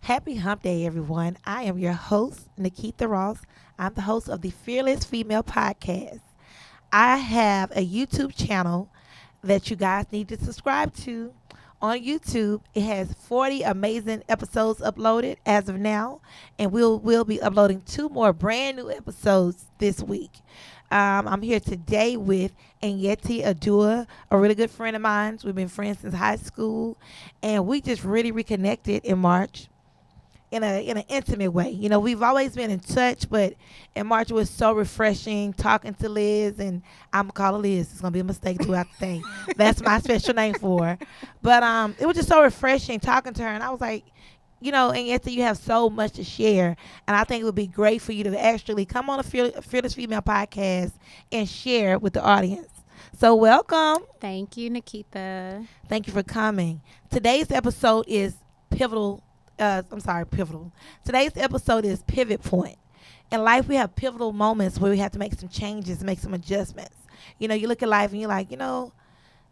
Happy Hump Day, everyone. I am your host, Nikita Ross. I'm the host of the Fearless Female Podcast. I have a YouTube channel that you guys need to subscribe to. On YouTube, it has 40 amazing episodes uploaded as of now, and we'll be uploading 2 more brand new episodes this week. I'm here today with Anietie Oduah, a really good friend of mine. We've been friends since high school, and we just really reconnected in March in an intimate way. You know, we've always been in touch, but in March it was so refreshing talking to Liz, and I'm gonna call her Liz. It's gonna be a mistake throughout the thing. That's my special name for her. But it was just so refreshing talking to her, and I was like, you know, and yet you have so much to share, and I think it would be great for you to actually come on a Fearless Female podcast and share with the audience. So welcome. Thank you, Nikita. Thank you for coming. Today's episode is pivotal. Pivotal. Today's episode is pivot point. In life, we have pivotal moments where we have to make some changes, make some adjustments. You know, you look at life and you're like, you know,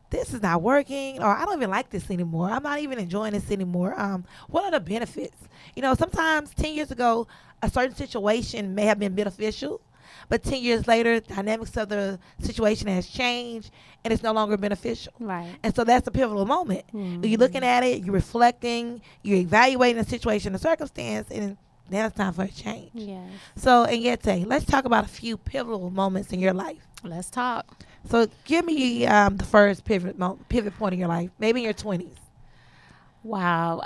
this is not working, or I don't even like this anymore. I'm not even enjoying this anymore. What are the benefits? You know, sometimes 10 years ago, a certain situation may have been beneficial, but 10 years later, dynamics of the situation has changed and it's no longer beneficial. Right. And so that's a pivotal moment. Mm-hmm. You're looking at it, you're reflecting, you're evaluating the situation, the circumstance, and now it's time for a change. Yes. So, Anietie, let's talk about a few pivotal moments in your life. Let's talk. So give me the first pivot point in your life, maybe in your 20s. Wow.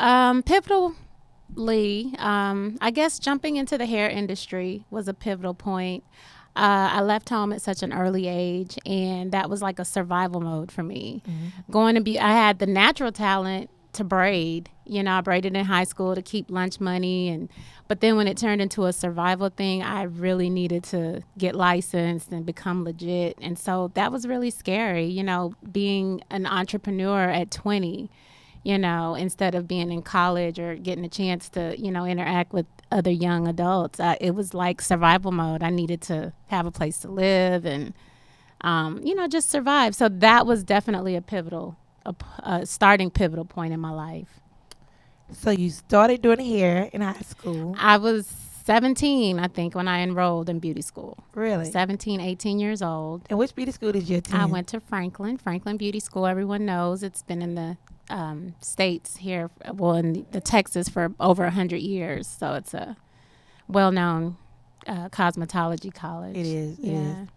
Pivotally, I guess jumping into the hair industry was a pivotal point. I left home at such an early age, and that was like a survival mode for me. Mm-hmm. I had the natural talent to braid. You know, I braided in high school to keep lunch money, but then when it turned into a survival thing, I really needed to get licensed and become legit. And so that was really scary, you know, being an entrepreneur at 20, you know, instead of being in college or getting a chance to, you know, interact with other young adults. It was like survival mode. I needed to have a place to live and, you know, just survive. So that was definitely a starting pivotal point in my life. So you started doing hair in high school. I was 17, I think, when I enrolled in beauty school. Really? 17, 18 years old. And which beauty school did you attend? I went to Franklin Beauty School. Everyone knows it's been in the States here, well, in the Texas for over 100 years. So it's a well-known cosmetology college. It is. Yeah. It is.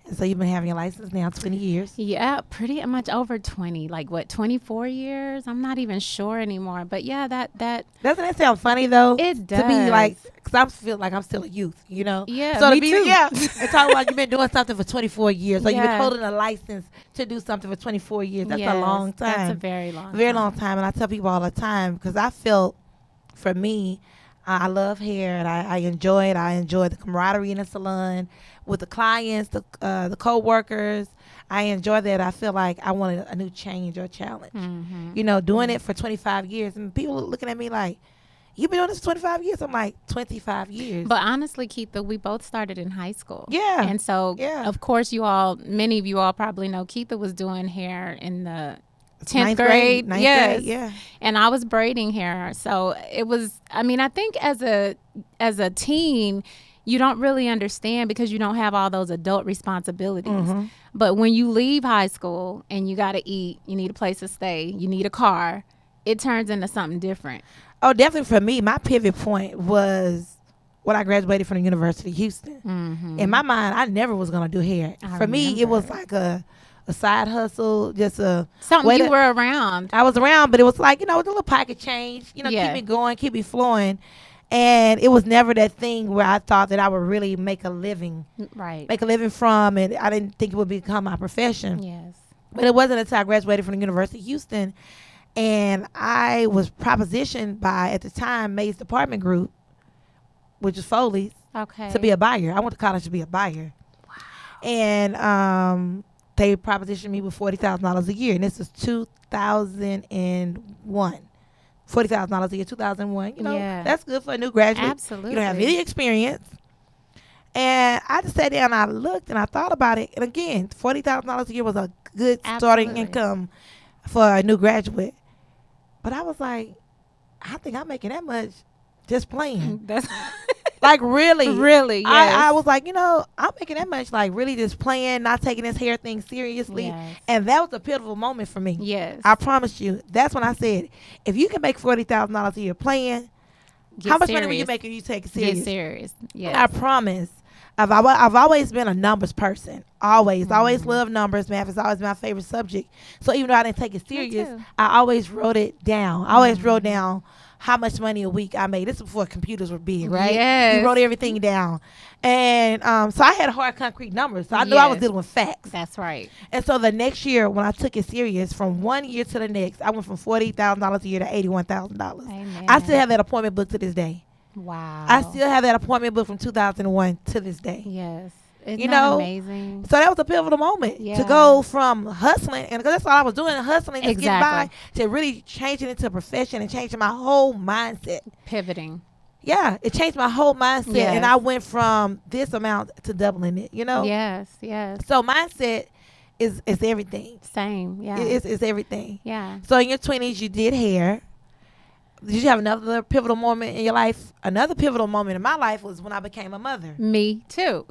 And so you've been having your license now 20 years? Yeah, pretty much over 20. Like, what, 24 years? I'm not even sure anymore. But, yeah, that... Doesn't that sound funny, though? It does. To be like... Because I feel like I'm still a youth, you know? Yeah, so me to be, too. Yeah. And talking about you've been doing something for 24 years. So you've been Yeah. holding a license to do something for 24 years. That's a long time. That's a very long time. Very long time. And I tell people all the time, because I felt, for me, I love hair, and I enjoy it. I enjoy the camaraderie in the salon with the clients, the co-workers. I enjoy that. I feel like I wanted a new change or challenge. Mm-hmm. You know, doing it for 25 years. And people looking at me like, you've been doing this for 25 years? I'm like, 25 years. But honestly, Keitha, we both started in high school. Yeah. And so, Yeah. of course, many of you all probably know Keitha was doing hair in the 10th Ninth grade. ninth Yes. grade, yeah. And I was braiding hair. So it was, I mean, I think as a teen, you don't really understand because you don't have all those adult responsibilities. Mm-hmm. But when you leave high school and you got to eat, you need a place to stay, you need a car, it turns into something different. Oh, definitely for me, my pivot point was when I graduated from the University of Houston. Mm-hmm. In my mind, I never was going to do hair. For me, it was like a side hustle, just a something you were around. I was around, but it was like, you know, with a little pocket change, you know, Yeah. keep me going, keep me flowing. And it was never that thing where I thought that I would really make a living from it. I didn't think it would become my profession. Yes. But it wasn't until I graduated from the University of Houston, and I was propositioned by, at the time, May's Department Group, which is Foley's, Okay. to be a buyer. I went to college to be a buyer. Wow. And they propositioned me with $40,000 a year, and this was 2001. $40,000 a year, 2001. You know, that's good for a new graduate. Absolutely. You don't have any experience. And I just sat down and I looked and I thought about it. And again, $40,000 a year was a good starting income for a new graduate. But I was like, I think I'm making that much just playing. That's Like really. really, yes. I was like, I'm making that much like really just playing, not taking this hair thing seriously. Yes. And that was a pivotal moment for me. Yes. I promise you. That's when I said, if you can make $40,000 a year playing, Get how much serious. money will you make if you take it serious? Get serious. Yes. I promise. I've always been a numbers person. Always. Always loved numbers. Math is always my favorite subject. So even though I didn't take it serious, too. I always wrote it down. I always wrote down how much money a week I made. This is before computers were big, right? Yes. You wrote everything down. And so I had hard, concrete numbers. So I knew I was Yes. dealing with facts. That's right. And so the next year, when I took it serious, from one year to the next, I went from $40,000 a year to $81,000. Amen. I still have that appointment book to this day. Wow. I still have that appointment book from 2001 to this day. Yes. Isn't You that know, amazing? So that was a pivotal moment Yeah. to go from hustling, and because that's all I was doing, hustling to get by, Exactly. to really changing into a profession and changing my whole mindset. Pivoting. Yeah, it changed my whole mindset, Yes. and I went from this amount to doubling it. Yes. Yes. So mindset is everything. Same. Yeah. It's everything. Yeah. So in your 20s, you did hair. Did you have another pivotal moment in your life? Another pivotal moment in my life was when I became a mother. Me too.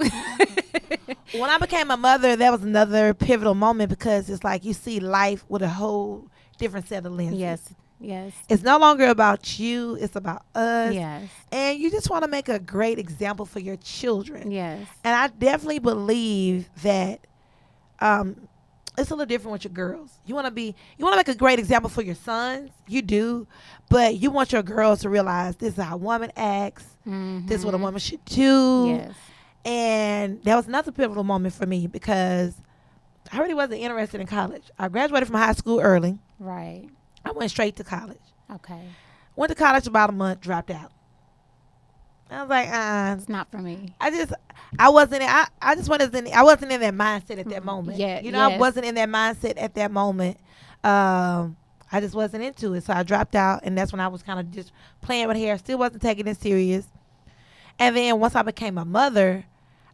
When I became a mother, that was another pivotal moment because it's like you see life with a whole different set of lenses. Yes. Yes. It's no longer about you. It's about us. Yes. And you just want to make a great example for your children. Yes. And I definitely believe that it's a little different with your girls. You want to make a great example for your sons. You do. But you want your girls to realize this is how a woman acts. Mm-hmm. This is what a woman should do. Yes. And that was another pivotal moment for me because I really wasn't interested in college. I graduated from high school early. Right. I went straight to college. Okay. Went to college about a month, dropped out. I was like, It's not for me. I wasn't in, I just wasn't in, I wasn't in that mindset at that moment. Yeah, I yes. wasn't in that mindset at that moment. I just wasn't into it. So I dropped out, and that's when I was kind of just playing with hair. Still wasn't taking it serious. And then once I became a mother,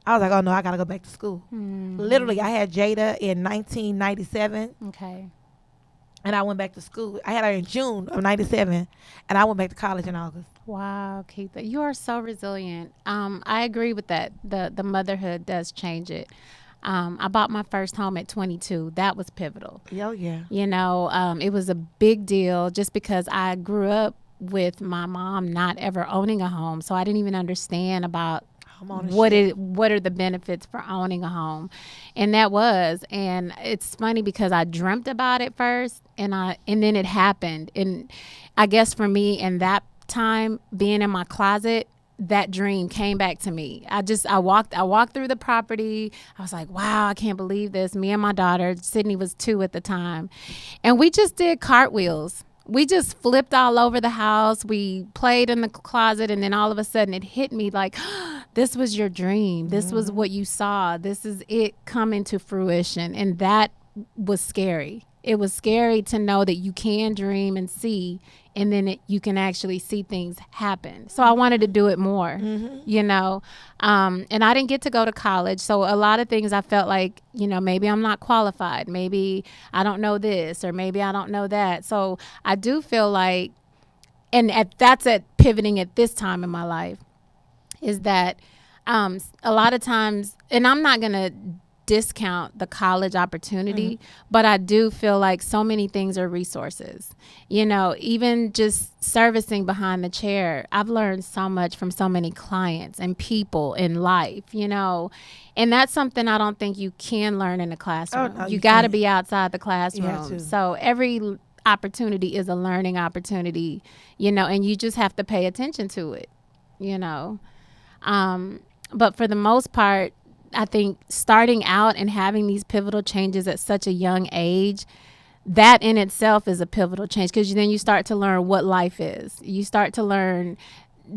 I was like, oh no, I got to go back to school. Mm-hmm. Literally, I had Jada in 1997. Okay. And I went back to school. I had her in June of 97, and I went back to college in August. Wow, Keitha, you are so resilient. I agree with that. The motherhood does change it. I bought my first home at 22. That was pivotal. Oh, yeah. It was a big deal just because I grew up with my mom not ever owning a home. So I didn't even understand about what are the benefits for owning a home. And it's funny because I dreamt about it first and then it happened. And I guess for me in that time being in my closet, that dream came back to me. I walked through the property. I was like, wow, I can't believe this. Me and my daughter, Sydney was 2 at the time. And we just did cartwheels. We just flipped all over the house. We played in the closet, and then all of a sudden it hit me like, this was your dream. This was what you saw. This is it coming to fruition. And that was scary. It was scary to know that you can dream and see, and then you can actually see things happen. So I wanted to do it more, and I didn't get to go to college. So a lot of things I felt like, maybe I'm not qualified. Maybe I don't know this, or maybe I don't know that. So I do feel like, that's pivoting at this time in my life, is that a lot of times, and I'm not going to discount the college opportunity, but I do feel like so many things are resources. Even just servicing behind the chair, I've learned so much from so many clients and people in life, and that's something I don't think you can learn in a classroom. No, you got to can't. be outside the You classroom. have to. So every opportunity is a learning opportunity, and you just have to pay attention to it, but for the most part, I think starting out and having these pivotal changes at such a young age, that in itself is a pivotal change, because then you start to learn what life is. You start to learn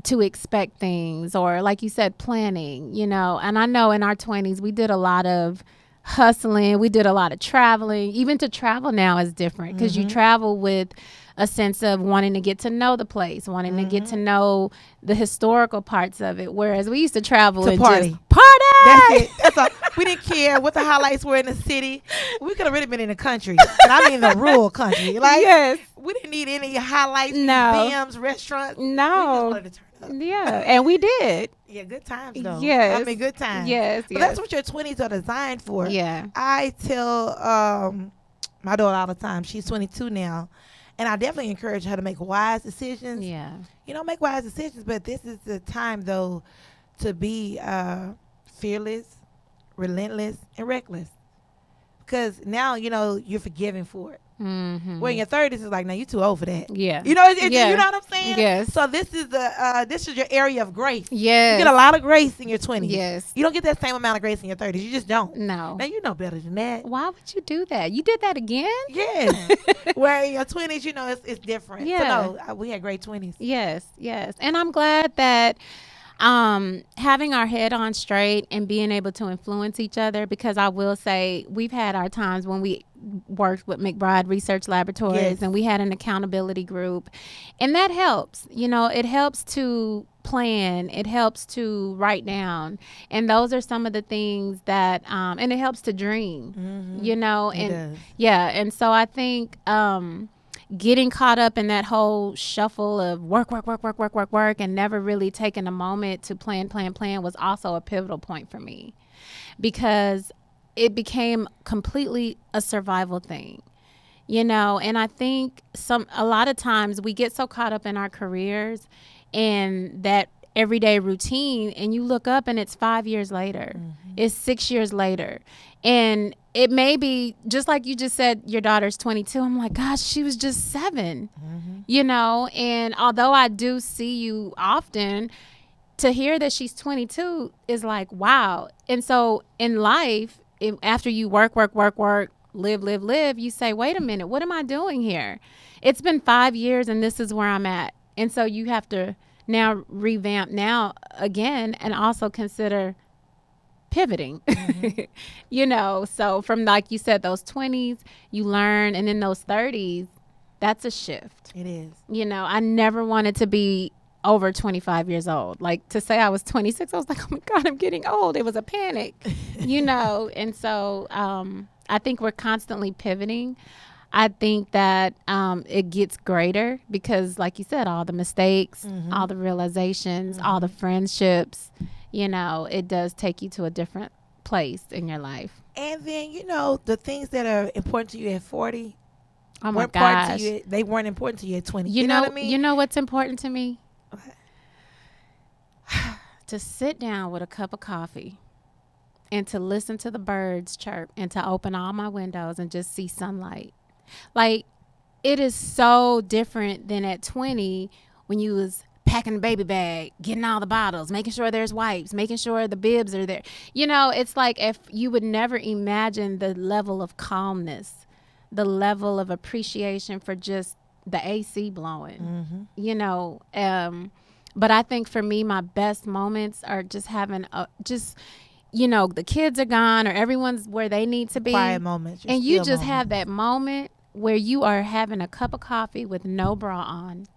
to expect things, or like you said, planning, and I know in our 20s, we did a lot of hustling. We did a lot of traveling. Even to travel now is different, because you travel with a sense of wanting to get to know the place, wanting to get to know the historical parts of it. Whereas we used to travel and party. just party. That's it. That's all. We didn't care what the highlights were in the city. We could have really been in the country, and I mean the rural country. Like, Yes. We didn't need any highlights, No. museums, restaurants. We just No. wanted to turn up. Yeah, and we did. Yeah, good times though. I Yes. mean, good times. Yes, But yes. that's what your 20s are designed for. Yeah. I tell my daughter all the time. She's 22 now, and I definitely encourage her to make wise decisions. Yeah. Make wise decisions. But this is the time though to be fearless, relentless, and reckless. Because now you're forgiven for it. Mm-hmm. Well, in your 30s, it's like, now you too old for that. Yeah. You know what I'm saying? Yes. So this is your area of grace. Yes. You get a lot of grace in your 20s. Yes. You don't get that same amount of grace in your 30s. You just don't. No. Now you know better than that. Why would you do that? You did that again? Yes. Where in your 20s, it's different. Yeah. So no, we had great 20s. Yes. Yes. And I'm glad that having our head on straight and being able to influence each other, because I will say we've had our times when we worked with McBride Research Laboratories. Yes. And we had an accountability group, and that helps. It helps to plan, it helps to write down, and those are some of the things that and it helps to dream. It And does. yeah, and so I think getting caught up in that whole shuffle of work, and never really taking a moment to plan was also a pivotal point for me, because it became completely a survival thing, and I think a lot of times we get so caught up in our careers and that everyday routine, and you look up and it's 5 years later, it's 6 years later, and it may be just like you just said, your daughter's 22. I'm like, gosh, she was just 7, and although I do see you often, to hear that she's 22 is like, wow. And so in life, after you work, live, you say, wait a minute, what am I doing here? It's been 5 years and this is where I'm at. And so you have to now revamp now again and also consider pivoting. So from, like you said, those 20s you learn, and then those 30s, that's a shift. It is. I never wanted to be over 25 years old. Like, to say I was 26, I was like, oh my God, I'm getting old. It was a panic. And so I think we're constantly pivoting. I think that it gets greater because, like you said, all the mistakes, all the realizations, all the friendships, it does take you to a different place in your life. And then, the things that are important to you at 40 Oh my weren't important gosh. to you. They weren't important to you at 20. You know what I mean? You know what's important to me? What? To sit down with a cup of coffee and to listen to the birds chirp and to open all my windows and just see sunlight. Like, it is so different than at 20 when you was packing the baby bag, getting all the bottles, making sure there's wipes, making sure the bibs are there. It's like if you would never imagine the level of calmness, the level of appreciation for just the AC blowing, but I think for me, my best moments are just having the kids are gone or everyone's where they need to be. Quiet moments. And you just have that moment where you are having a cup of coffee with no bra on.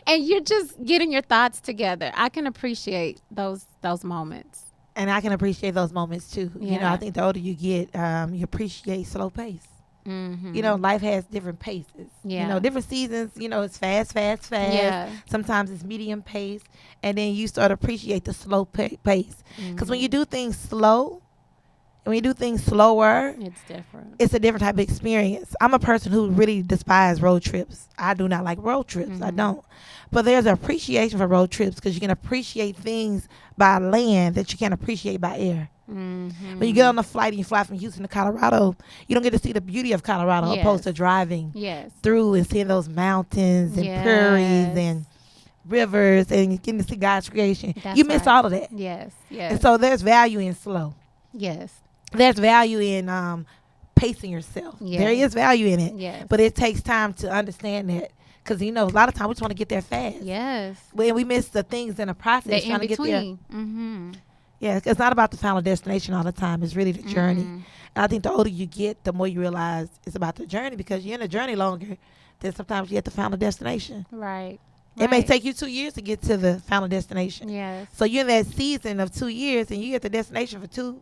And you're just getting your thoughts together. I can appreciate those moments. And I can appreciate those moments too. Yeah. I think the older you get, you appreciate slow pace. Mm-hmm. Life has different paces. Yeah. Different seasons, it's fast. Yeah. Sometimes it's medium pace. And then you start to appreciate the slow pace. Because when you do things slow, and when you do things slower, It's different. it's a different type of experience. I'm a person who really despises road trips. I do not like road trips. I don't. But there's an appreciation for road trips because you can appreciate things by land that you can't appreciate by air. When you get on a flight and you fly from Houston to Colorado, you don't get to see the beauty of Colorado Yes. opposed to driving Yes. through and seeing those mountains and prairies and rivers and getting to see God's creation. That's You miss right. all of that. Yes. Yes. And so there's value in slow. Yes. There's value in pacing yourself. Yes. There is value in it. Yes. But it takes time to understand that. Because, a lot of times we just want to get there fast. Yes. When we miss the things in the process The trying in to get there. between. Mm-hmm. Yeah, it's not about the final destination all the time. It's really the journey. And I think the older you get, the more you realize it's about the journey because you're in the journey longer than sometimes you're at the final destination. Right. It may take you 2 years to get to the final destination. Yes. So you're in that season of 2 years and you're at the destination for two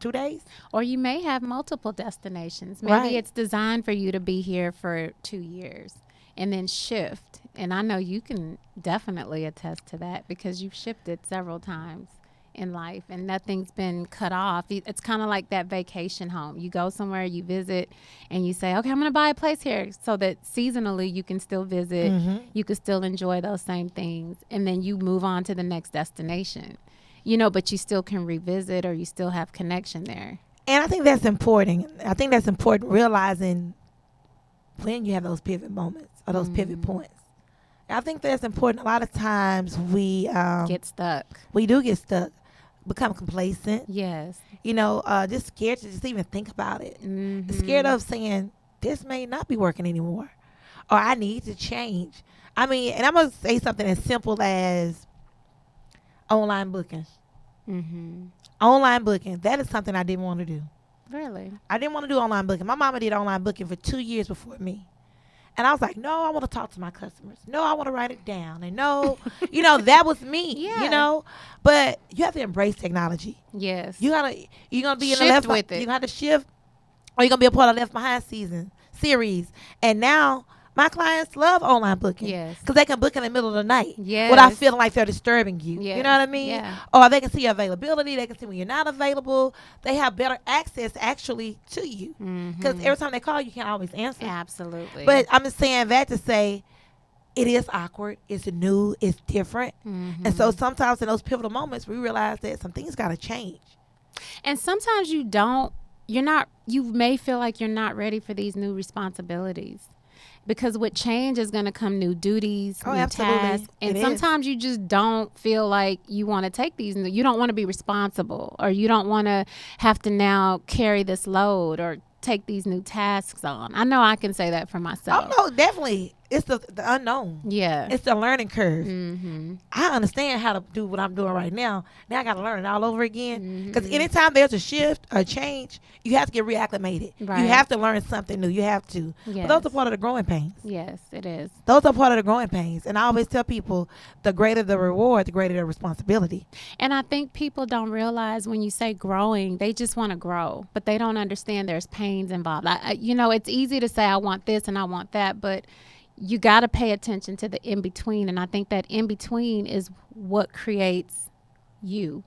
2 days. Or you may have multiple destinations. Maybe Right. it's designed for you to be here for 2 years and then shift. And I know you can definitely attest to that because you've shifted several times in life and nothing's been cut off. It's kind of like that vacation home. You go somewhere, you visit, and you say, okay, I'm going to buy a place here so that seasonally you can still visit. You can still enjoy those same things. And then you move on to the next destination, but you still can revisit or you still have connection there. And I think that's important. I think that's important, realizing when you have those pivot moments or those pivot points. I think that's important. A lot of times we Get stuck. we do get stuck, become complacent. Yes. Just scared to just even think about it. Scared of saying this may not be working anymore, or I need to change. I mean, and I'm gonna say something as simple as online booking. Online booking. That is something I didn't want to do. Really? I didn't want to do online booking. My mama did online booking for 2 years before me. And I was like, no, I want to talk to my customers. No, I want to write it down. And no, that was me, Yeah. But you have to embrace technology. Yes. You're going to be in the Shift left with it. You're going to have to shift, or you're going to be a part of Left Behind series. And now my clients love online booking. Yes. Because they can book in the middle of the night. Yes. Without feeling like they're disturbing you. Yes. You know what I mean? Yeah. Or they can see your availability. They can see when you're not available. They have better access actually to you. Because every time they call, you can't always answer. Absolutely. But I'm just saying that to say it is awkward. It's new. It's different. And so sometimes in those pivotal moments, we realize that some things got to change. And sometimes you may feel like you're not ready for these new responsibilities. Because with change is going to come new duties, new absolutely. tasks. And It sometimes you just don't feel like you want to take these. You don't want to be responsible, or you don't want to have to now carry this load or take these new tasks on. I know I can say that for myself. Oh, no, definitely. It's the unknown. Yeah. It's the learning curve. I understand how to do what I'm doing right now. Now I got to learn it all over again. Because anytime there's a shift or change, you have to get reacclimated. Right. You have to learn something new. You have to. Yes. But those are part of the growing pains. Yes, it is. Those are part of the growing pains. And I always tell people, the greater the reward, the greater the responsibility. And I think people don't realize when you say growing, they just want to grow, but they don't understand there's pains involved. It's easy to say I want this and I want that, but you got to pay attention to the in between. And I think that in between is what creates you.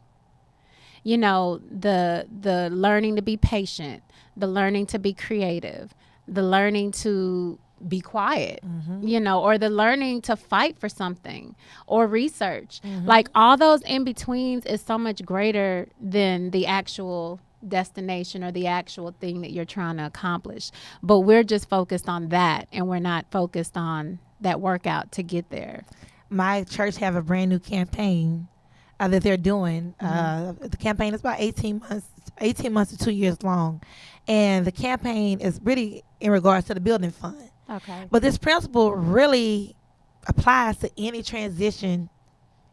The learning to be patient, the learning to be creative, the learning to be quiet, or the learning to fight for something or research. Like all those in betweens is so much greater than the actual destination or the actual thing that you're trying to accomplish. But we're just focused on that, and we're not focused on that workout to get there. My church have a brand new campaign that they're doing. The campaign is about 18 months to 2 years long. And the campaign is really in regards to the building fund. Okay. But this principle really applies to any transition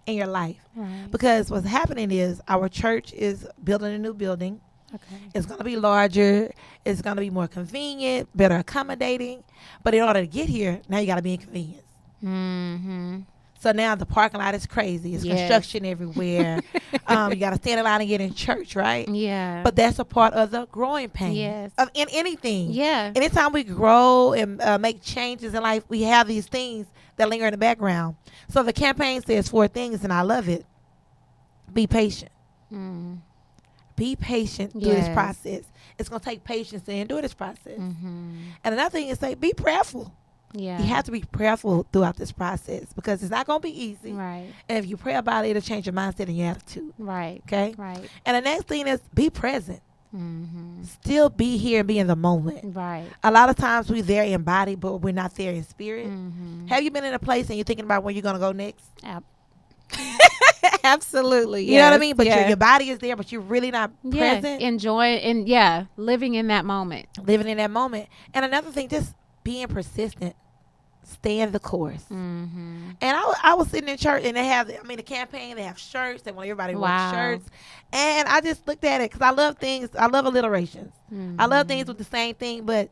in your life. Right. Because what's happening is our church is building a new building. Okay. It's going to be larger. It's going to be more convenient, better accommodating. But in order to get here, now you got to be inconvenienced. So now the parking lot is crazy. It's construction everywhere. You got to stand in line and get in church, right? Yeah. But that's a part of the growing pain. Yes. Of in anything. Yeah. Anytime we grow and make changes in life, we have these things that linger in the background. So the campaign says 4 things, and I love it. Be patient. Be patient through this process. It's going to take patience to endure this process. And another thing is say, be prayerful. Yeah. You have to be prayerful throughout this process because it's not going to be easy. Right. And if you pray about it, it'll change your mindset and your attitude. Right. Okay? Right. And the next thing is be present. Still be here and be in the moment. Right. A lot of times we're there in body, but we're not there in spirit. Have you been in a place and you're thinking about where you're going to go next? Absolutely. You know what I mean? But your body is there, but you're really not present. Enjoying and living in that moment. Living in that moment. And another thing, just being persistent. Stay the course. And I was sitting in church and they have, the campaign, they have shirts. They want everybody to wear shirts. And I just looked at it because I love things. I love alliterations. I love things with the same thing, but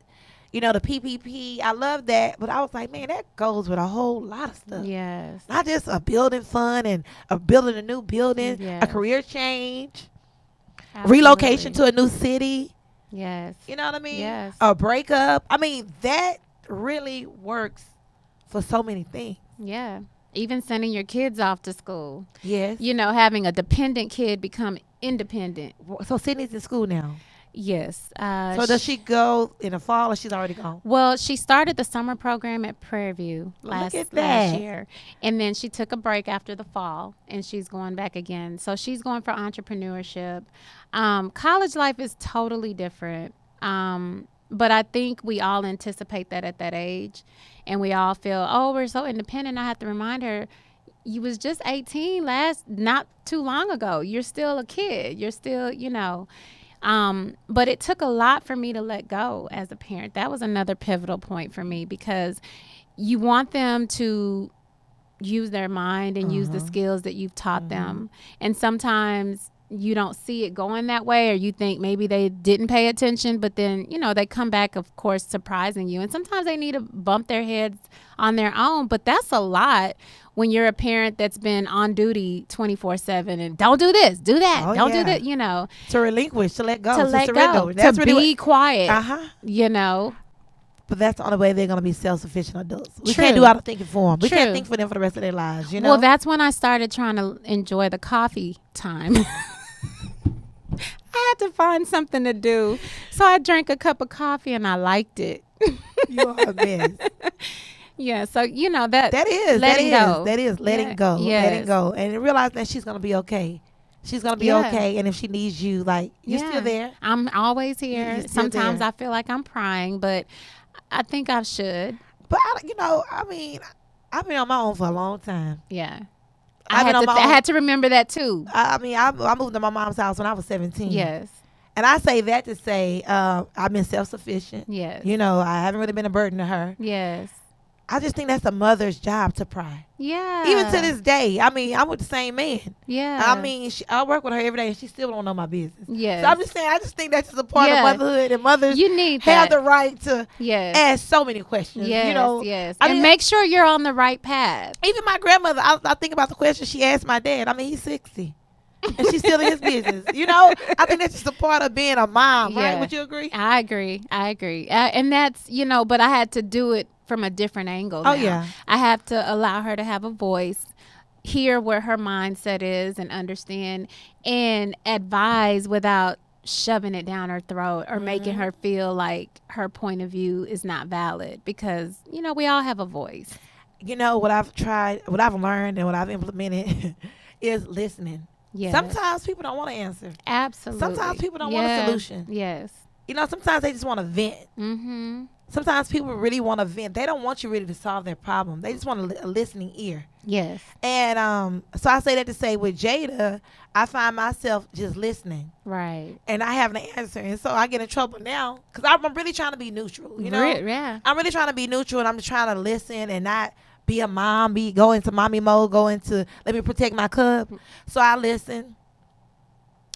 the PPP, I love that. But I was like, man, that goes with a whole lot of stuff. Yes. Not just a building fund and building a new building, a Yes. career change. Relocation Absolutely. to a new city. Yes. You know what I mean? Yes. A breakup. I mean, that really works for so many things. Yeah. Even sending your kids off to school. Yes. Having a dependent kid become independent. So Sydney's in school now. Yes. So does she go in the fall or she's already gone? Well, she started the summer program at Prairie View Look at last that. year, and then she took a break after the fall, and she's going back again. So she's going for entrepreneurship. College life is totally different, but I think we all anticipate that at that age, and we all feel, oh, we're so independent. I have to remind her, you was just 18 not too long ago. You're still a kid. You're still, but it took a lot for me to let go as a parent. That was another pivotal point for me because you want them to use their mind and use the skills that you've taught them. And sometimes you don't see it going that way, or you think maybe they didn't pay attention, but then, they come back, of course, surprising you. And sometimes they need to bump their heads on their own, but that's a lot when you're a parent that's been on duty 24/7 and don't do this, do that, Oh, don't do yeah. that, To relinquish, to let go, to let surrender. go, That's to really be quiet, what. But that's the only way they're gonna be self-sufficient adults. We True. can't do all the thinking for them. We can't True. think for them for the rest of their lives. Well, that's when I started trying to enjoy the coffee time. I had to find something to do. So I drank a cup of coffee and I liked it. You are a mess. Yeah, so that That is letting go. That is letting Yeah. go. Yes. Letting go. And realize that she's gonna be okay. She's gonna be Yeah. okay. And if she needs you, like you're Yeah. still there. I'm always here. You're still Sometimes there. I feel like I'm prying, but I think I should. But I mean, I've been on my own for a long time. Yeah. I've been on my I own. had to remember that too. I mean, I moved to my mom's house when I was 17. Yes. And I say that to say I've been self-sufficient. Yes. I haven't really been a burden to her. Yes. I just think that's a mother's job to pry. Yeah. Even to this day. I mean, I'm with the same man. Yeah. I mean, I work with her every day, and she still don't know my business. Yes. So I'm just saying, I just think that's just a part Yeah. of motherhood, and mothers You need have that. the right to Yes. ask so many questions. Yes. Yes. I And mean, make sure you're on the right path. even my grandmother, I think about the question she asked my dad. I mean, he's 60. And she's still in his business. I think that's just a part of being a mom, right? Yeah. Would you agree? I agree. And that's, but I had to do it from a different angle. Oh, now. yeah. I have to allow her to have a voice, hear where her mindset is and understand, and advise without shoving it down her throat or making her feel like her point of view is not valid, because, we all have a voice. What I've tried, what I've learned, and what I've implemented is listening. Yes. Sometimes people don't want to answer. Absolutely. Sometimes people don't want a solution. Yes. Sometimes they just want to vent. Mm-hmm. Sometimes people really want to vent. They don't want you really to solve their problem. They just want a listening ear. Yes. And so I say that to say with Jada, I find myself just listening. Right. And I have an answer. And so I get in trouble now because I'm really trying to be neutral. Yeah. I'm really trying to be neutral, and I'm just trying to listen and not be a mom, go into mommy mode, go into let me protect my cub. So I listen.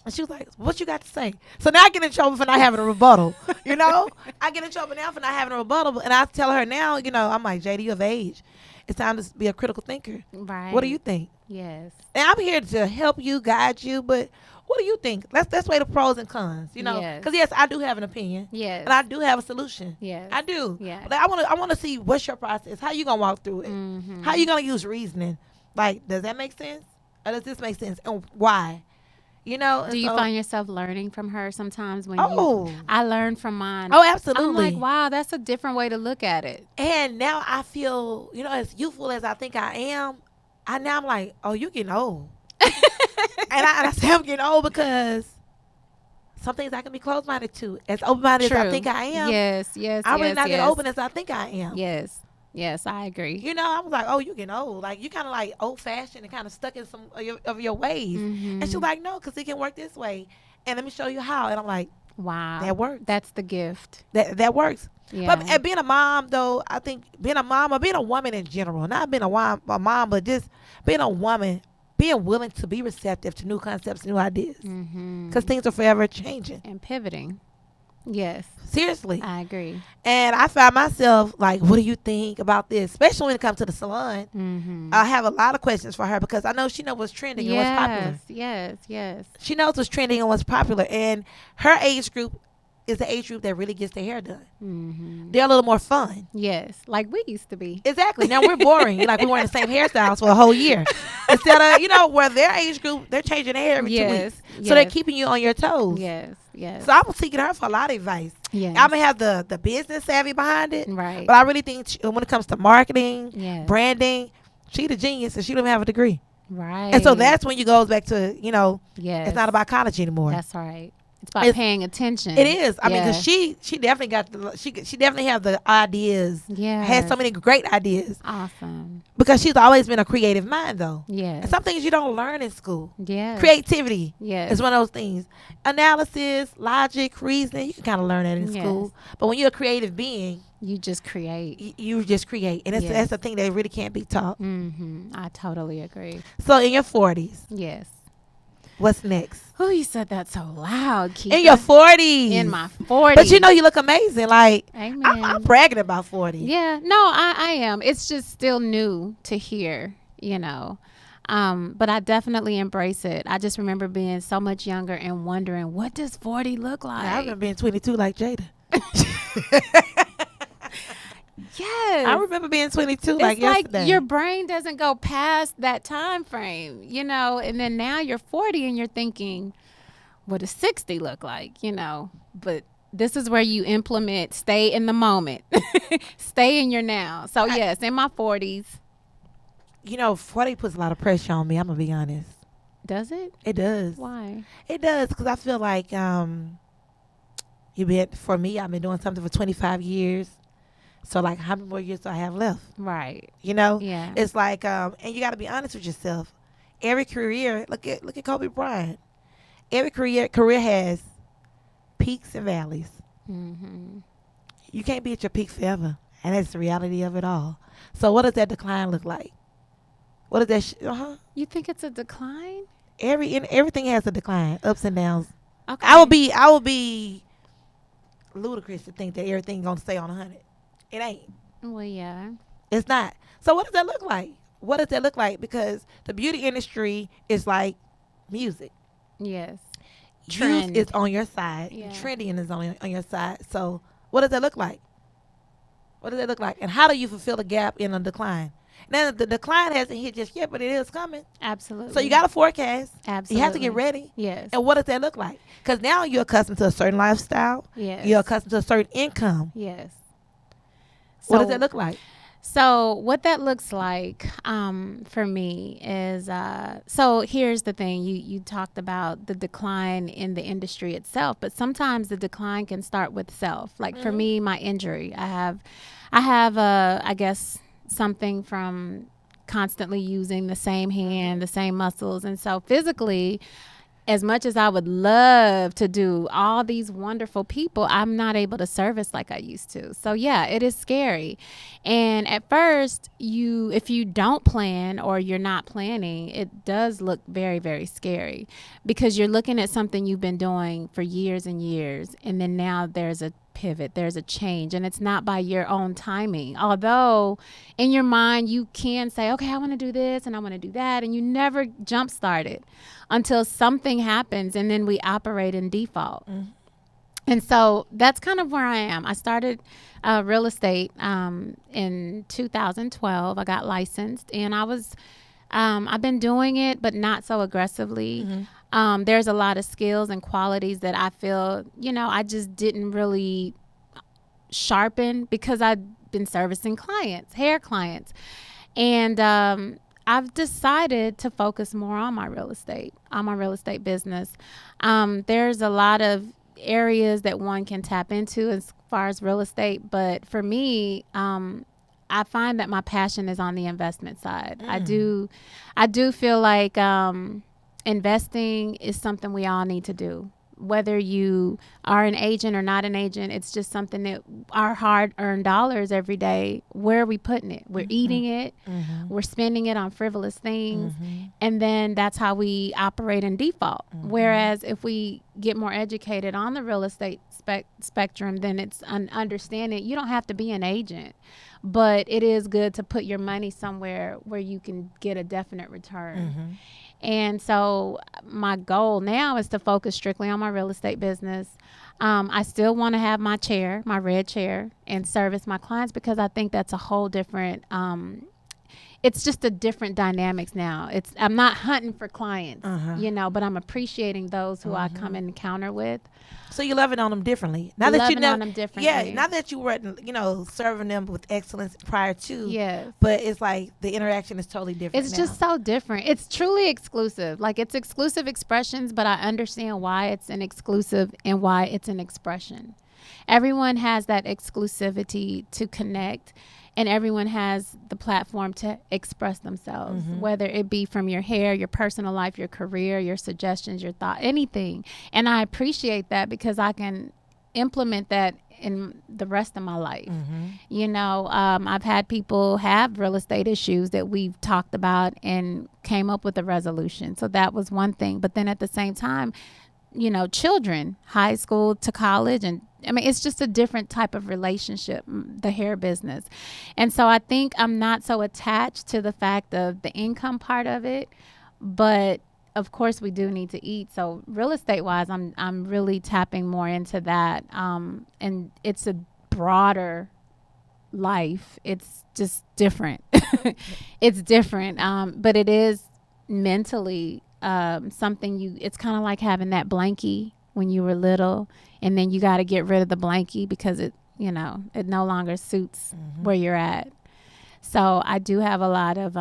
And she was like, what you got to say? So now I get in trouble for not having a rebuttal. I get in trouble now for not having a rebuttal. And I tell her now, I'm like, Jada, you have age. It's time to be a critical thinker. Right. What do you think? Yes. And I'm here to help you, guide you, but what do you think? Let's weigh the pros and cons, Yes. Because yes, I do have an opinion. Yes. And I do have a solution. Yes. I do. Yeah. But I want to see what's your process. How you gonna walk through it? Mm-hmm. How you gonna use reasoning? Like, does that make sense? Or does this make sense? And why? And Do you so- find yourself learning from her sometimes when Oh. I learned from mine. Oh, absolutely. I'm like, wow, that's a different way to look at it. And now I feel, as youthful as I think I am, I'm like, oh, you getting old. and I say I'm getting old because some things I can be closed-minded to. As open-minded as I think I am. Yes. I'm really not as open as I think I am. Yes. Yes, I agree. I was like, oh, you getting old. Like, you kind of like old-fashioned and kind of stuck in some of your ways. Mm-hmm. And she was like, no, because it can work this way. And let me show you how. And I'm like, Wow. that works. That's the gift. That works. Yeah. But and being a mom, though, I think being a mom or being a woman in general, not being a mom, but just being a woman, being willing to be receptive to new concepts, new ideas. Mm-hmm. Because things are forever changing. And pivoting. Yes, Seriously. I agree. And I found myself like, what do you think about this? Especially when it comes to the salon. Mm-hmm. I have a lot of questions for her because I know she knows what's trending and what's Yes, popular. yes, yes. She knows what's trending and what's popular. And her age group is the age group that really gets their hair done. Mm-hmm. They're a little more fun. Yes, like we used to be. Exactly. Now we're boring. Like we're wearing the same hairstyles for a whole year. Instead of, where their age group, they're changing their hair every 2 weeks. Yes, So they're yes, keeping you on your toes. yes, yes, So I'm seeking her for a lot of advice. I yes. may have the business savvy behind it, Right. but I really think when it comes to marketing, Yes. branding, she's a genius and she don't have a degree. Right. And so that's when you goes back to, Yes. it's not about college anymore. That's right. It's about It's- paying attention. It is. I mean, Yeah. because she definitely got she definitely have the ideas. Yeah. Has so many great ideas Awesome. because she's always been a creative mind though. Yes. And some things you don't learn in school. Yes. Creativity Yes. is one of those things. Analysis, logic, reasoning, you can kind of learn that in Yes. school. But when you're a creative being, You just create. you just create. And Yes. that's the thing that really can't be taught. Mm-hmm. I totally agree. So in your 40s, Yes. what's next? Oh, you said that so loud, Keisha. In your 40s. In my 40s. But you look amazing. Like, Amen. I'm bragging about 40. Yeah, no, I am. It's just still new to hear, But I definitely embrace it. I just remember being so much younger and wondering, what does 40 look like? I remember being 22 like Jada. Yes. I remember being 22 It's like like yesterday. your brain doesn't go past that time frame, and then now you're 40 and you're thinking, what does 60 look like, But this is where you implement stay in the moment, stay in your now. So, yes, in my 40s. 40 puts a lot of pressure on me. I'm going to be honest. Does it? It does. Why? It does because I feel like for me, I've been doing something for 25 years. So, like, how many more years do I have left? Right. Yeah. Yeah. It's like, and you got to be honest with yourself. Every career, look at Kobe Bryant. Every career has peaks and valleys. Mm-hmm. You can't be at your peak forever, and that's the reality of it all. So, what does that decline look like? What does that? You think it's a decline? Everything has a decline, ups and downs. Okay. I would be ludicrous to think that everything's gonna stay on 100. It ain't. Well, yeah. It's not. So what does that look like? What does that look like? Because the beauty industry is like music. Yes. Youth is on your side. Yeah. Trending is on your side. So what does that look like? What does that look like? And how do you fulfill a gap in a decline? Now the decline hasn't hit just yet, but it is coming. Absolutely. So you got to forecast. Absolutely. You have to get ready. Yes. And what does that look like? Because now you're accustomed to a certain lifestyle. Yes. You're accustomed to a certain income. Yes. What does that look like? So what that looks like for me is so here's the thing. You talked about the decline in the industry itself, but sometimes the decline can start with self. Like for me, my injury. I have I guess something from constantly using the same hand, the same muscles, and so physically, as much as I would love to do all these wonderful people, I'm not able to service like I used to. So yeah, it is scary. And at first, if you don't plan or you're not planning, it does look very, very scary because you're looking at something you've been doing for years and years. And then now there's a pivot, there's a change, and it's not by your own timing. Although in your mind, you can say, okay, I want to do this and I want to do that. And you never jump start it until something happens, and then we operate in default. Mm-hmm. And so that's kind of where I am. I started real estate in 2012. I got licensed, and I've been doing it, but not so aggressively. Mm-hmm. There's a lot of skills and qualities that I feel, I just didn't really sharpen because I've been servicing clients, hair clients. And I've decided to focus more on my real estate business. There's a lot of areas that one can tap into as far as real estate. But for me, I find that my passion is on the investment side. I do feel like investing is something we all need to do. whether you are an agent or not an agent, it's just something that our hard-earned dollars every day, where are we putting it? We're eating it. We're spending it on frivolous things. And then that's how we operate in default. Whereas if we get more educated on the real estate spectrum, then it's understanding you don't have to be an agent, but it is good to put your money somewhere where you can get a definite return. And so my goal now is to focus strictly on my real estate business. I still want to have my chair, my red chair, and service my clients, because I think that's a whole different, it's just a different dynamics now. I'm not hunting for clients, but I'm appreciating those who I come and encounter with. So you're loving on them differently. Now that loving on them differently. Yeah, now that you were, serving them with excellence prior to. Yes. But it's like the interaction is totally different. It's just so different. It's truly exclusive. Like, it's exclusive expressions, but I understand why it's an exclusive and why it's an expression. Everyone has that exclusivity to connect, and everyone has the platform to express themselves, whether it be from your hair, your personal life, your career, your suggestions, your thought, anything. And I appreciate that, because I can implement that in the rest of my life. I've had people have real estate issues that we've talked about and came up with a resolution. So that was one thing. But then at the same time, children, high school to college, and it's just a different type of relationship, the hair business. And so I think I'm not so attached to the fact of the income part of it, but of course we do need to eat. So real estate wise, I'm really tapping more into that. And it's a broader life. It's just different. It's different. But it is mentally something it's kind of like having that blankie when you were little, and then you got to get rid of the blankie because it no longer suits where you're at. So I do have a lot of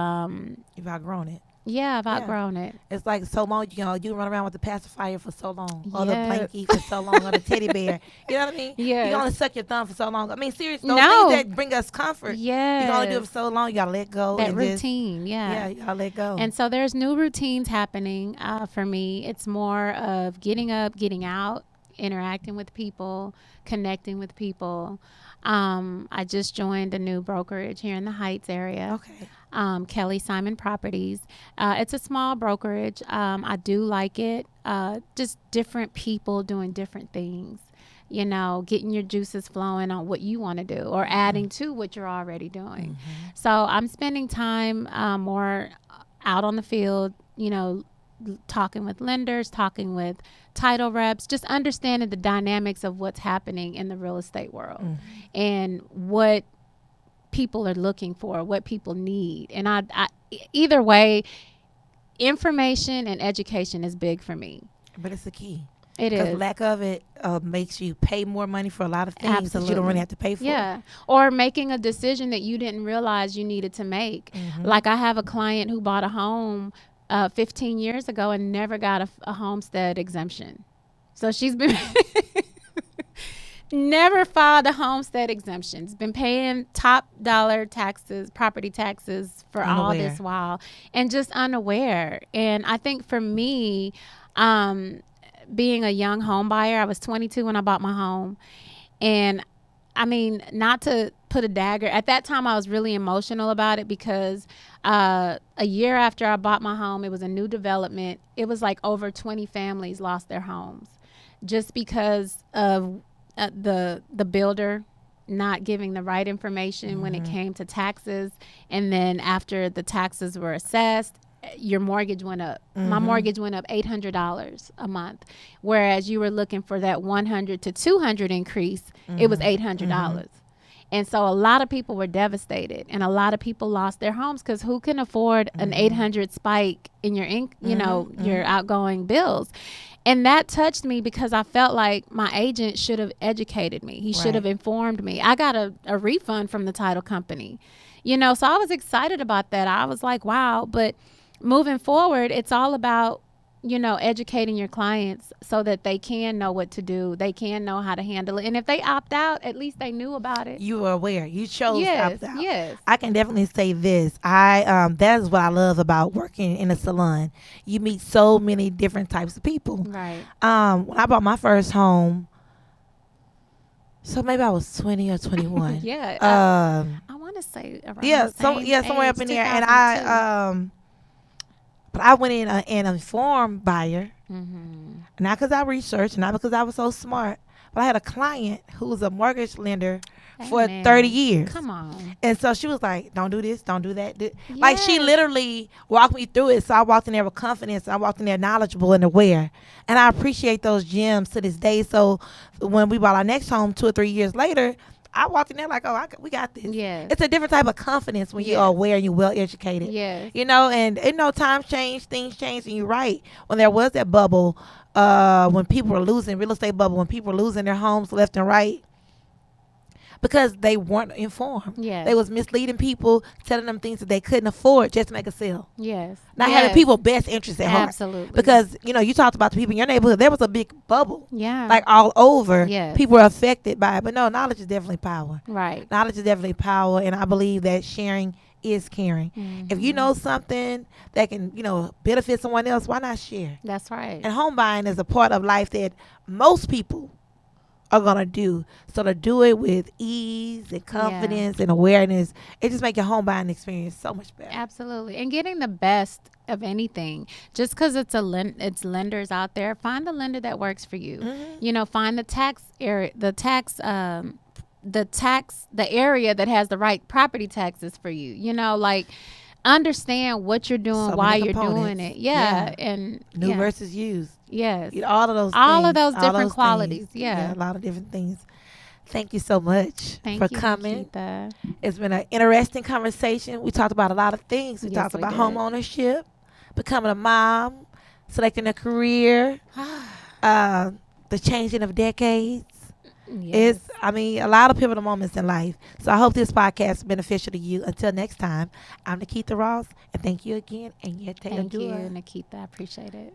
you've outgrown it. Yeah, I've outgrown it. It's like so long, you run around with the pacifier for so long, or the blankie for so long, or the teddy bear. You know what I mean? Yeah. You only suck your thumb for so long. I mean, seriously, those No. things that bring us comfort. Yeah. You can only do it for so long. You gotta let go. That and routine, Yeah, you gotta let go. And so there's new routines happening for me. It's more of getting up, getting out, interacting with people, connecting with people. I just joined a new brokerage here in the Heights area. Okay. Kelly Simon Properties. It's a small brokerage. I do like it. Just different people doing different things. Getting your juices flowing on what you want to do, or adding to what you're already doing. So I'm spending time more out on the field, talking with lenders, talking with title reps, just understanding the dynamics of what's happening in the real estate world and what people are looking for, what people need. And I either way, information and education is big for me. But it's the key. It is. Because lack of it makes you pay more money for a lot of things that you don't really have to pay for. Yeah. Or making a decision that you didn't realize you needed to make. Like, I have a client who bought a home 15 years ago and never got a homestead exemption. So she's been never filed a homestead exemption. It's been paying top dollar taxes, property taxes for all this while, and just unaware. And I think for me, being a young home buyer, I was 22 when I bought my home. And not to put a dagger, at that time I was really emotional about it, because a year after I bought my home, it was a new development. It was like over 20 families lost their homes just because of the builder not giving the right information when it came to taxes. And then after the taxes were assessed, your mortgage went up. My mortgage went up $800 a month, whereas you were looking for that 100 to 200 increase. It was $800. And so a lot of people were devastated, and a lot of people lost their homes, because who can afford an 800 spike in your your outgoing bills? And that touched me, because I felt like my agent should have educated me. He should have informed me. I got a refund from the title company, so I was excited about that. I was like, wow. But moving forward, it's all about, educating your clients so that they can know what to do. They can know how to handle it. And if they opt out, at least they knew about it. You were aware. You chose to Yes, opt out. yes. I can definitely say this. That is what I love about working in a salon. You meet so many different types of people. Right. When I bought my first home, so maybe I was 20 or 21. Yeah. I want to say around Yeah, the same somewhere up age, in there. And 2002. but I went in an informed buyer, Mm-hmm. not because I researched, not because I was so smart, but I had a client who was a mortgage lender for 30 Amen. years. Come on. And so she was like, don't do this, don't do that. Like she Yes. literally walked me through it. So I walked in there with confidence. I walked in there knowledgeable and aware. And I appreciate those gems to this day. So when we bought our next home 2 or 3 years later, I walked in there like, we got this. Yes. It's a different type of confidence when you're Yes. aware and you're well educated. Yes. And times change, things change, and you're right. When there was that bubble, when people were losing, real estate bubble, when people were losing their homes left and right, because they weren't informed. Yes. They was misleading people, telling them things that they couldn't afford just to make a sale. Yes. Not Yes. having people best interest at heart. Absolutely. Because, you talked about the people in your neighborhood. There was a big bubble. Yeah. Like all over. Yes. People were affected by it. But no, knowledge is definitely power. Right. Knowledge is definitely power. And I believe that sharing is caring. Mm-hmm. If you know something that can, benefit someone else, why not share? That's right. And home buying is a part of life that most people are gonna do. So to do it with ease and confidence and awareness, it just make your home buying experience so much better. Absolutely. And getting the best of anything. Just because it's lenders out there, find the lender that works for you. Mm-hmm. Find the area that has the right property taxes for you. Understand what you're doing, So why many you're doing components. it. Yeah. And New yeah. versus used. Yes. All of those All things, of those all different those qualities. things. Yeah. A lot of different things. Thank you so much Thank for you, coming. Nikita. It's been an interesting conversation. We talked about a lot of things. We Yes, talked we about did. home ownership, becoming a mom, selecting a career, the changing of decades. Yes. It's, a lot of pivotal moments in life. So I hope this podcast is beneficial to you. Until next time, I'm Nikita Ross, and thank you again, Anietie Thank you, Oduah. Nikita. I appreciate it.